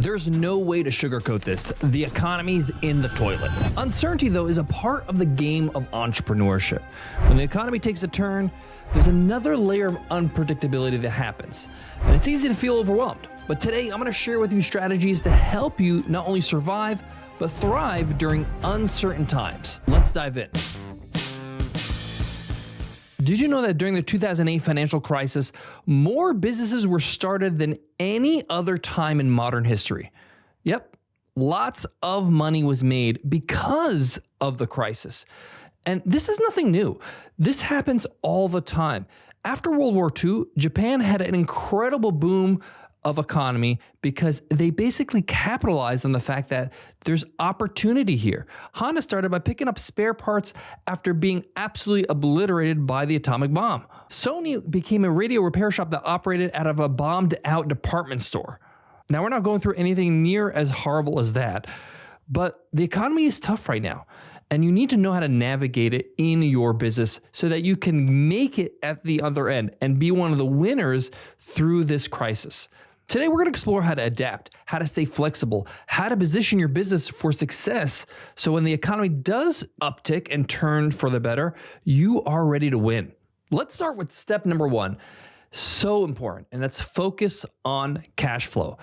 There's no way to sugarcoat this. The economy's in the toilet. Uncertainty, though, is a part of the game of entrepreneurship. When the economy takes a turn, there's another layer of unpredictability that happens. And it's easy to feel overwhelmed. But today, I'm going to share with you strategies to help you not only survive, but thrive during uncertain times. Let's dive in. Did you know that during the 2008 financial crisis, more businesses were started than any other time in modern history? Yep, lots of money was made because of the crisis. And this is nothing new. This happens all the time. After World War II, Japan had an incredible boom of economy because they basically capitalized on the fact that there's opportunity here. Honda started by picking up spare parts after being absolutely obliterated by the atomic bomb. Sony became a radio repair shop that operated out of a bombed out department store. Now, we're not going through anything near as horrible as that, but the economy is tough right now. And you need to know how to navigate it in your business so that you can make it at the other end and be one of the winners through this crisis. Today, we're going to explore how to adapt, how to stay flexible, how to position your business for success. So when the economy does uptick and turn for the better, you are ready to win. Let's start with step number one. So important, and that's focus on cash flow.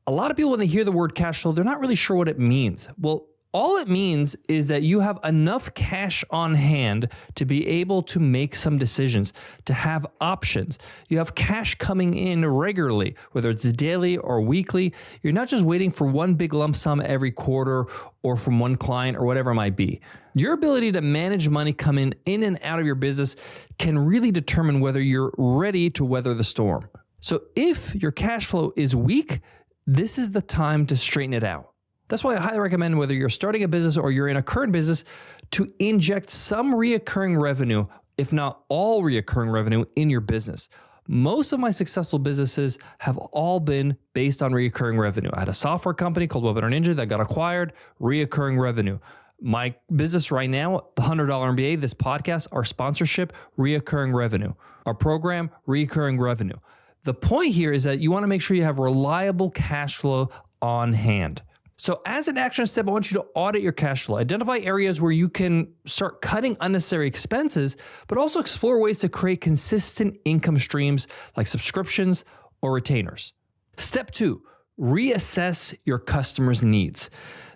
A lot of people, when they hear the word cash flow, they're not really sure what it means. Well, all it means is that you have enough cash on hand to be able to make some decisions, to have options. You have cash coming in regularly, whether it's daily or weekly. You're not just waiting for one big lump sum every quarter or from one client or whatever it might be. Your ability to manage money coming in and out of your business can really determine whether you're ready to weather the storm. So if your cash flow is weak, this is the time to straighten it out. That's why I highly recommend, whether you're starting a business or you're in a current business, to inject some reoccurring revenue, if not all reoccurring revenue, in your business. Most of my successful businesses have all been based on reoccurring revenue. I had a software company called Webinar Ninja that got acquired, reoccurring revenue. My business right now, the $100 MBA, this podcast, our sponsorship, reoccurring revenue. Our program, reoccurring revenue. The point here is that you want to make sure you have reliable cash flow on hand. So as an action step, I want you to audit your cash flow. Identify areas where you can start cutting unnecessary expenses, but also explore ways to create consistent income streams like subscriptions or retainers. Step two, reassess your customers' needs.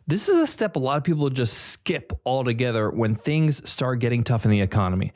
This is a step a lot of people just skip altogether when things start getting tough in the economy.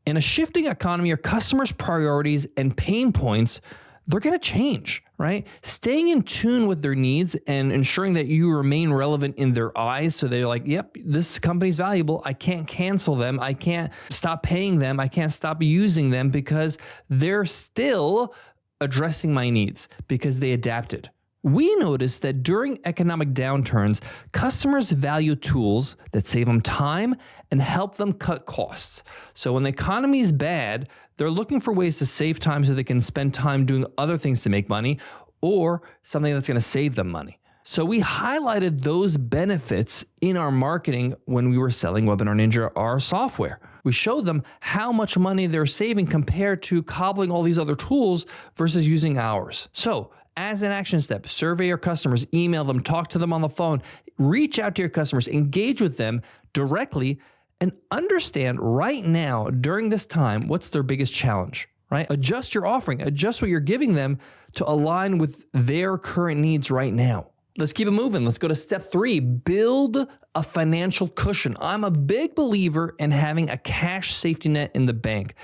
In a shifting economy, your customers' priorities and pain points, they're going to change, right? Staying in tune with their needs and ensuring that you remain relevant in their eyes so they're like, yep, this company's valuable. I can't cancel them. I can't stop paying them. I can't stop using them because they're still addressing my needs because they adapted. We noticed that during economic downturns, customers value tools that save them time and help them cut costs. So when the economy is bad, they're looking for ways to save time so they can spend time doing other things to make money or something that's going to save them money. So we highlighted those benefits in our marketing when we were selling Webinar Ninja, our software. We showed them how much money they're saving compared to cobbling all these other tools versus using ours. So as an action step, survey your customers, email them, talk to them on the phone, reach out to your customers, engage with them directly, and understand right now during this time, what's their biggest challenge, right? Adjust your offering, adjust what you're giving them to align with their current needs right now. Let's keep it moving. Let's go to step three, build a financial cushion. I'm a big believer in having a cash safety net in the bank.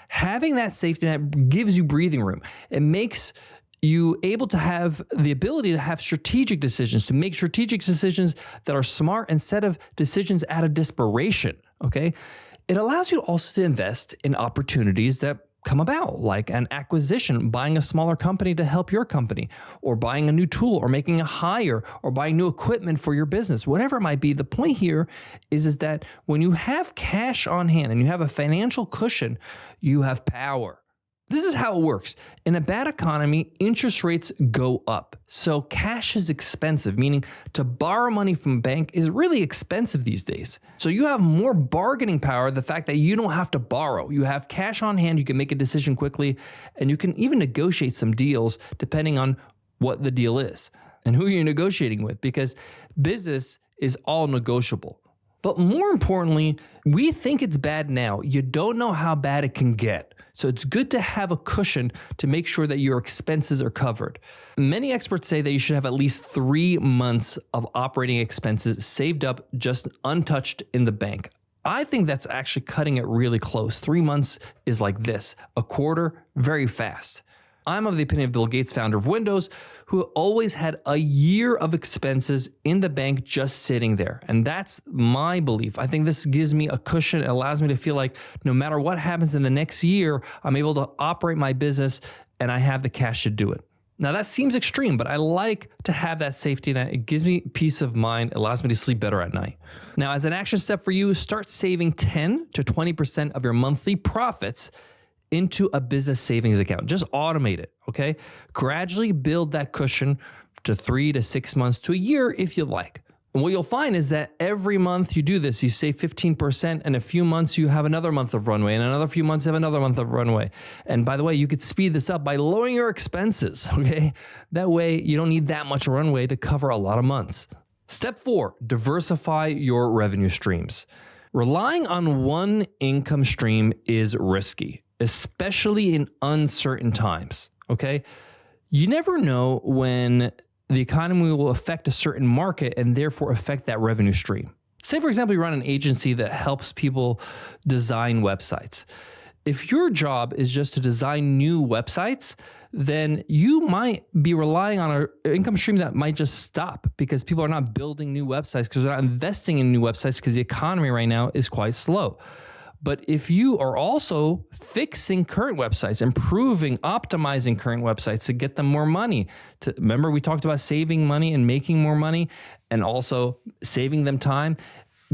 Having that safety net gives you breathing room. It makes you able to have the ability to have strategic decisions, to make strategic decisions that are smart instead of decisions out of desperation, okay? It allows you also to invest in opportunities that come about, like an acquisition, buying a smaller company to help your company, or buying a new tool, or making a hire, or buying new equipment for your business, whatever it might be. The point here is that when you have cash on hand and you have a financial cushion, you have power. This is how it works. In a bad economy, interest rates go up. So cash is expensive, meaning to borrow money from a bank is really expensive these days. So you have more bargaining power, the fact that you don't have to borrow. You have cash on hand, you can make a decision quickly, and you can even negotiate some deals depending on what the deal is. and who you're negotiating with, because business is all negotiable. But more importantly, we think it's bad now. You don't know how bad it can get. So it's good to have a cushion to make sure that your expenses are covered. Many experts say that you should have at least 3 months of operating expenses saved up, just untouched in the bank. I think that's actually cutting it really close. 3 months is like this, a quarter, very fast. I'm of the opinion of Bill Gates, founder of Windows, who always had a year of expenses in the bank just sitting there. And that's my belief. I think this gives me a cushion. It allows me to feel like no matter what happens in the next year, I'm able to operate my business and I have the cash to do it. Now that seems extreme, but I like to have that safety net. It gives me peace of mind. It allows me to sleep better at night. Now, as an action step for you, start saving 10 to 20% of your monthly profits into a business savings account. Just automate it, okay? Gradually build that cushion to 3 to 6 months to a year if you like. And what you'll find is that every month you do this, you save 15%, and a few months you have another month of runway, and another few months you have another month of runway. And by the way, you could speed this up by lowering your expenses, okay? That way you don't need that much runway to cover a lot of months. Step 4, diversify your revenue streams. Relying on one income stream is risky, especially in uncertain times, okay? You never know when the economy will affect a certain market and therefore affect that revenue stream. Say, for example, you run an agency that helps people design websites. If your job is just to design new websites, then you might be relying on an income stream that might just stop because people are not building new websites, because they're not investing in new websites, because the economy right now is quite slow. But if you are also fixing current websites, improving, optimizing current websites to get them more money, remember we talked about saving money and making more money, and also saving them time,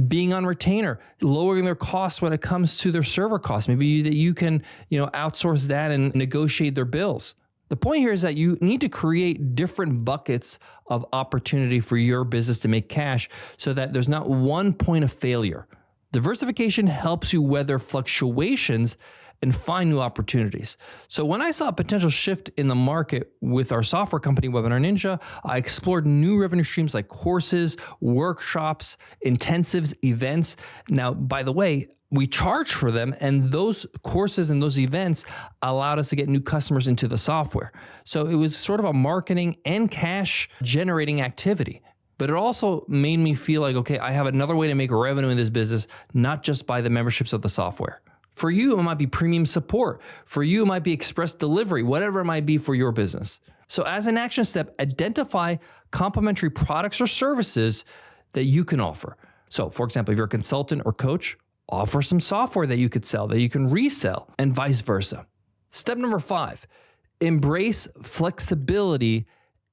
being on retainer, lowering their costs when it comes to their server costs. Maybe you can outsource that and negotiate their bills. The point here is that you need to create different buckets of opportunity for your business to make cash so that there's not one point of failure. Diversification helps you weather fluctuations and find new opportunities. So when I saw a potential shift in the market with our software company, Webinar Ninja, I explored new revenue streams like courses, workshops, intensives, events. Now, by the way, we charge for them, and those courses and those events allowed us to get new customers into the software. So it was sort of a marketing and cash generating activity. But it also made me feel like, okay, I have another way to make revenue in this business, not just by the memberships of the software. For you, it might be premium support. For you, it might be express delivery, whatever it might be for your business. So as an action step, identify complementary products or services that you can offer. So for example, if you're a consultant or coach, offer some software that you could sell, that you can resell, and vice versa. Step number 5, embrace flexibility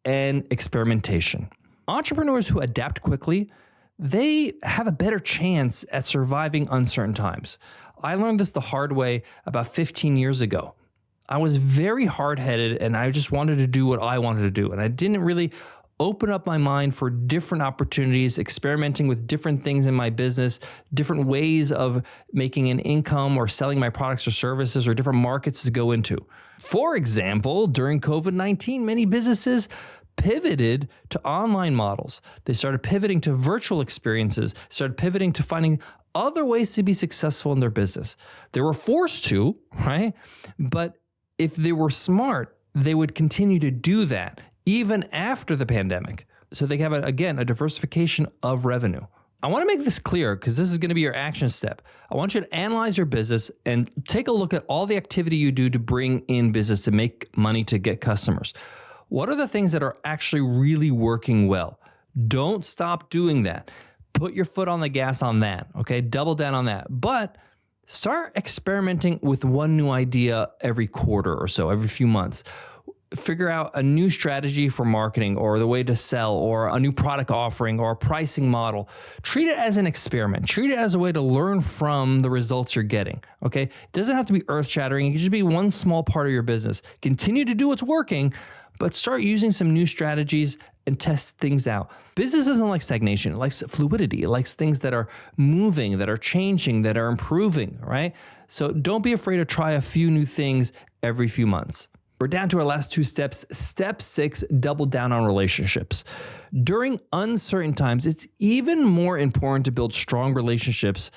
and experimentation. Entrepreneurs who adapt quickly, they have a better chance at surviving uncertain times. I learned this the hard way about 15 years ago. I was very hard-headed and I just wanted to do what I wanted to do. And I didn't really open up my mind for different opportunities, experimenting with different things in my business, different ways of making an income or selling my products or services, or different markets to go into. For example, during COVID-19, many businesses pivoted to online models. They started pivoting to virtual experiences, started pivoting to finding other ways to be successful in their business. They were forced to, right? But if they were smart, they would continue to do that even after the pandemic. So they have, a diversification of revenue. I want to make this clear because this is going to be your action step. I want you to analyze your business and take a look at all the activity you do to bring in business, to make money, to get customers. What are the things that are actually really working well? Don't stop doing that. Put your foot on the gas on that, okay? Double down on that. But start experimenting with one new idea every quarter or so, every few months. Figure out a new strategy for marketing, or the way to sell, or a new product offering, or a pricing model. Treat it as an experiment. Treat it as a way to learn from the results you're getting, okay? It doesn't have to be earth-shattering. It can just be one small part of your business. Continue to do what's working, but start using some new strategies and test things out. Business doesn't like stagnation. It likes fluidity. It likes things that are moving, that are changing, that are improving, right? So don't be afraid to try a few new things every few months. We're down to our last two steps. Step 6, double down on relationships. During uncertain times, it's even more important to build strong relationships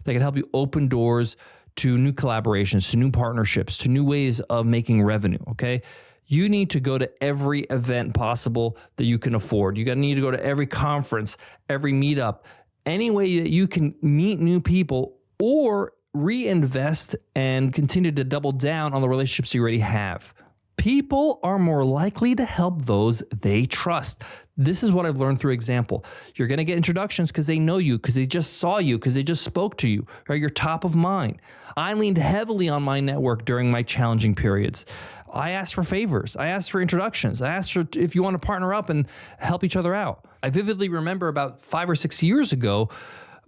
that can help you open doors to new collaborations, to new partnerships, to new ways of making revenue, okay? You need to go to every event possible that you can afford. You need to go to every conference, every meetup, any way that you can meet new people or reinvest and continue to double down on the relationships you already have. People are more likely to help those they trust. This is what I've learned through example. You're going to get introductions because they know you, because they just saw you, because they just spoke to you, right? You're top of mind. I leaned heavily on my network during my challenging periods. I asked for favors. I asked for introductions. I asked for if you want to partner up and help each other out. I vividly remember about 5 or 6 years ago,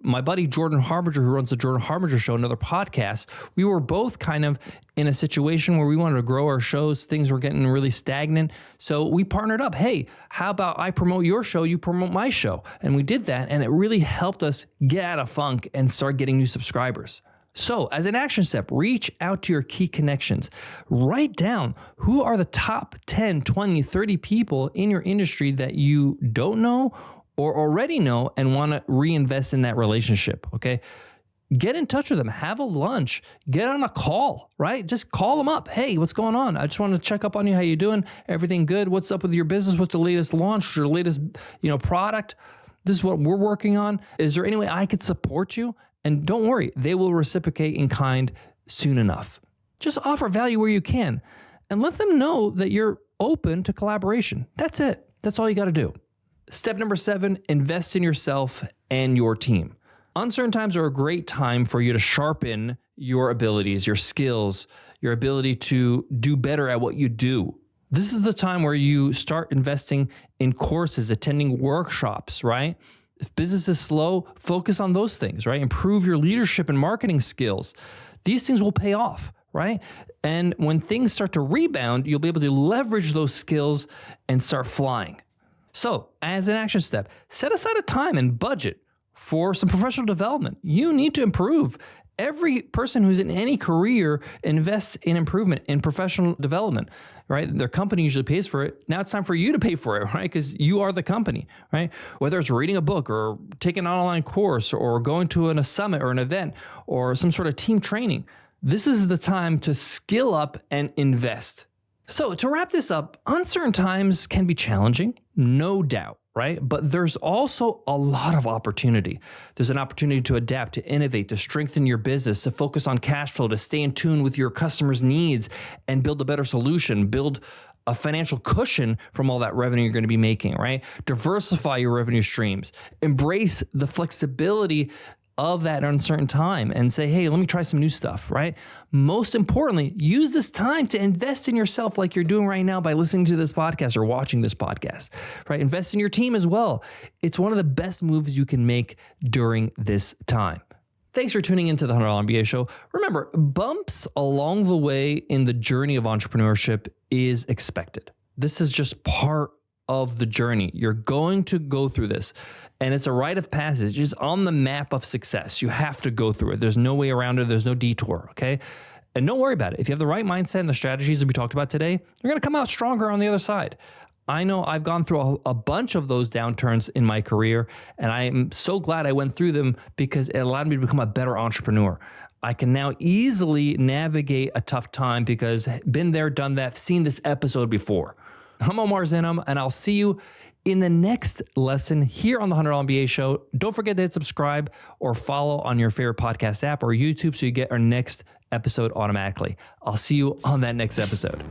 my buddy Jordan Harbinger, who runs the Jordan Harbinger Show, another podcast, we were both kind of in a situation where we wanted to grow our shows. Things were getting really stagnant. So we partnered up. Hey, how about I promote your show, you promote my show? And we did that, and it really helped us get out of funk and start getting new subscribers. So as an action step, reach out to your key connections. Write down who are the top 10, 20, 30 people in your industry that you don't know or already know and want to reinvest in that relationship, okay? Get in touch with them. Have a lunch. Get on a call, right? Just call them up. Hey, what's going on? I just wanted to check up on you. How you doing? Everything good? What's up with your business? What's the latest launch? Your latest, product? This is what we're working on. Is there any way I could support you? And don't worry, they will reciprocate in kind soon enough. Just offer value where you can and let them know that you're open to collaboration. That's it. That's all you got to do. Step number 7, invest in yourself and your team. Uncertain times are a great time for you to sharpen your abilities, your skills, your ability to do better at what you do. This is the time where you start investing in courses, attending workshops, right? If business is slow, focus on those things, right? Improve your leadership and marketing skills. These things will pay off, right? And when things start to rebound, you'll be able to leverage those skills and start flying. So, as an action step, set aside a time and budget for some professional development. You need to improve. Every person who's in any career invests in improvement, in professional development, right? Their company usually pays for it. Now it's time for you to pay for it, right? Because you are the company, right? Whether it's reading a book or taking an online course or going to a summit or an event or some sort of team training, this is the time to skill up and invest. So to wrap this up, uncertain times can be challenging, no doubt, right? But there's also a lot of opportunity. There's an opportunity to adapt, to innovate, to strengthen your business, to focus on cash flow, to stay in tune with your customers' needs and build a better solution, build a financial cushion from all that revenue you're going to be making, right? Diversify your revenue streams, embrace the flexibility of that uncertain time and say, hey, let me try some new stuff, right? Most importantly, use this time to invest in yourself like you're doing right now by listening to this podcast or watching this podcast, right? Invest in your team as well. It's one of the best moves you can make during this time. Thanks for tuning into the $100 MBA Show. Remember, bumps along the way in the journey of entrepreneurship is expected. This is just part of the journey. You're going to go through this, and it's a rite of passage. It's on the map of success. You have to go through it. There's no way around it. There's no detour, okay? And don't worry about it. If you have the right mindset and the strategies that we talked about today, you're going to come out stronger on the other side. I know I've gone through a bunch of those downturns in my career, and I am so glad I went through them because it allowed me to become a better entrepreneur. I can now easily navigate a tough time because been there, done that, seen this episode before. I'm Omar Zenhom, and I'll see you in the next lesson here on the $100 MBA Show. Don't forget to hit subscribe or follow on your favorite podcast app or YouTube so you get our next episode automatically. I'll see you on that next episode.